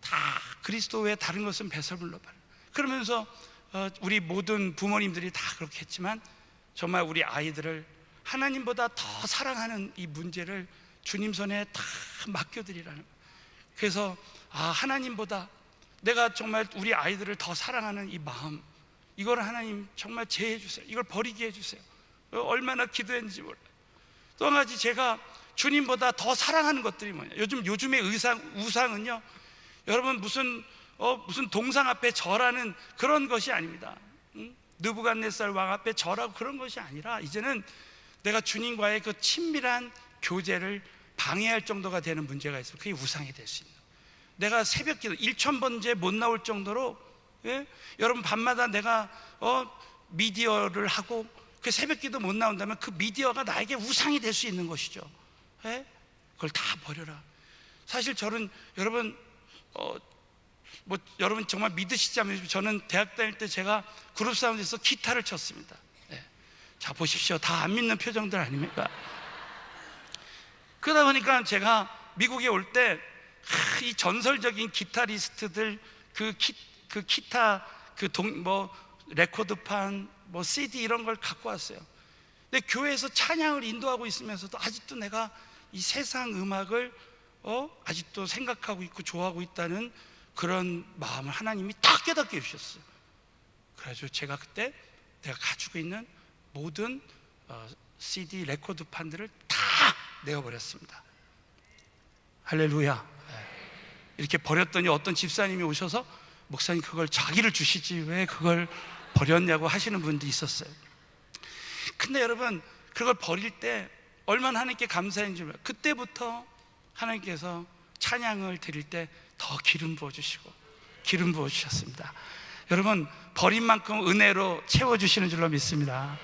다 그리스도 외에 다른 것은 배설물로 버려. 그러면서 우리 모든 부모님들이 다 그렇게 했지만 정말 우리 아이들을 하나님보다 더 사랑하는 이 문제를 주님 손에 다 맡겨드리라는 거예요. 그래서 하나님보다 내가 정말 우리 아이들을 더 사랑하는 이 마음, 이걸 하나님 정말 제해 주세요. 이걸 버리게 해주세요. 얼마나 기도했는지 몰라요. 또 한 가지 제가 주님보다 더 사랑하는 것들이 뭐냐, 요즘의 우상은요 여러분 무슨 동상 앞에 절하는 그런 것이 아닙니다. 느부갓네살 왕 앞에 절하고 그런 것이 아니라 이제는 내가 주님과의 그 친밀한 교제를 방해할 정도가 되는 문제가 있어요. 그게 우상이 될 수 있는 거예요. 내가 새벽기도 1000번째 못 나올 정도로 여러분 밤마다 내가 미디어를 하고 그 새벽기도 못 나온다면 그 미디어가 나에게 우상이 될 수 있는 것이죠. 그걸 다 버려라. 사실 저는 여러분 여러분 정말 믿으시지 않으면 저는 대학 다닐 때 제가 그룹 사운드에서 기타를 쳤습니다. 자 보십시오, 다 안 믿는 표정들 아닙니까? 그러다 보니까 제가 미국에 올 때 이 전설적인 기타리스트들 그 기타 레코드판 CD 이런 걸 갖고 왔어요. 근데 교회에서 찬양을 인도하고 있으면서도 아직도 내가 이 세상 음악을 아직도 생각하고 있고 좋아하고 있다는 그런 마음을 하나님이 딱 깨닫게 해주셨어요. 그래가지고 제가 그때 내가 가지고 있는 모든 CD 레코드판들을 다 내어버렸습니다. 할렐루야. 이렇게 버렸더니 어떤 집사님이 오셔서 목사님 그걸 자기를 주시지 왜 그걸 버렸냐고 하시는 분도 있었어요. 근데 여러분 그걸 버릴 때 얼마나 하나님께 감사했는지 몰라요. 그때부터 하나님께서 찬양을 드릴 때 더 기름 부어주시고 기름 부어주셨습니다. 여러분, 버린 만큼 은혜로 채워주시는 줄로 믿습니다.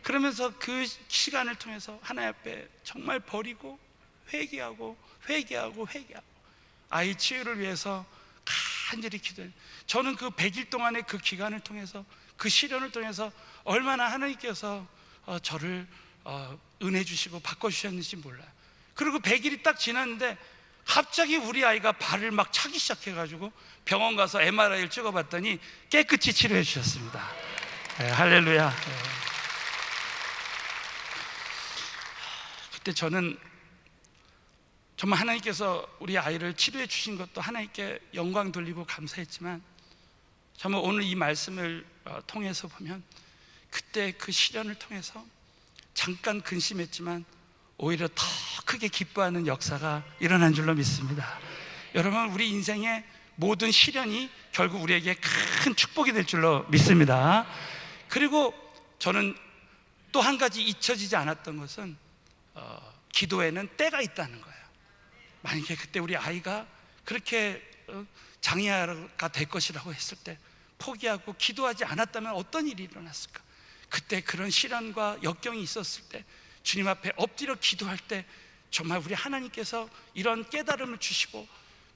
그러면서 그 시간을 통해서 하나님 앞에 정말 버리고 회개하고 아이 치유를 위해서 간절히 기도해요. 저는 그 100일 동안의 그 기간을 통해서, 그 시련을 통해서 얼마나 하나님께서 저를 은혜 주시고 바꿔주셨는지 몰라요. 그리고 100일이 딱 지났는데 갑자기 우리 아이가 발을 막 차기 시작해가지고 병원 가서 MRI를 찍어봤더니 깨끗이 치료해 주셨습니다. 네, 할렐루야. 네. 그때 저는 정말 하나님께서 우리 아이를 치료해 주신 것도 하나님께 영광 돌리고 감사했지만, 정말 오늘 이 말씀을 통해서 보면 그때 그 시련을 통해서 잠깐 근심했지만 오히려 더 크게 기뻐하는 역사가 일어난 줄로 믿습니다. 여러분, 우리 인생의 모든 시련이 결국 우리에게 큰 축복이 될 줄로 믿습니다. 그리고 저는 또 한 가지 잊혀지지 않았던 것은 기도에는 때가 있다는 거예요. 만약에 그때 우리 아이가 그렇게 장애아가 될 것이라고 했을 때 포기하고 기도하지 않았다면 어떤 일이 일어났을까? 그때 그런 시련과 역경이 있었을 때 주님 앞에 엎드려 기도할 때 정말 우리 하나님께서 이런 깨달음을 주시고,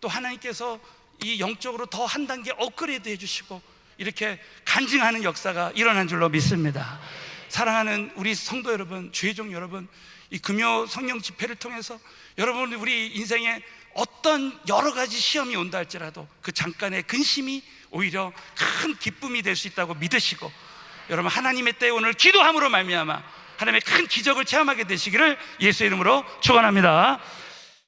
또 하나님께서 이 영적으로 더 한 단계 업그레이드 해주시고 이렇게 간증하는 역사가 일어난 줄로 믿습니다. 사랑하는 우리 성도 여러분, 주의 종 여러분, 이 금요 성령 집회를 통해서 여러분, 우리 인생에 어떤 여러 가지 시험이 온다 할지라도 그 잠깐의 근심이 오히려 큰 기쁨이 될 수 있다고 믿으시고, 여러분, 하나님의 때에 오늘 기도함으로 말미암아 하나님의 큰 기적을 체험하게 되시기를 예수의 이름으로 축원합니다.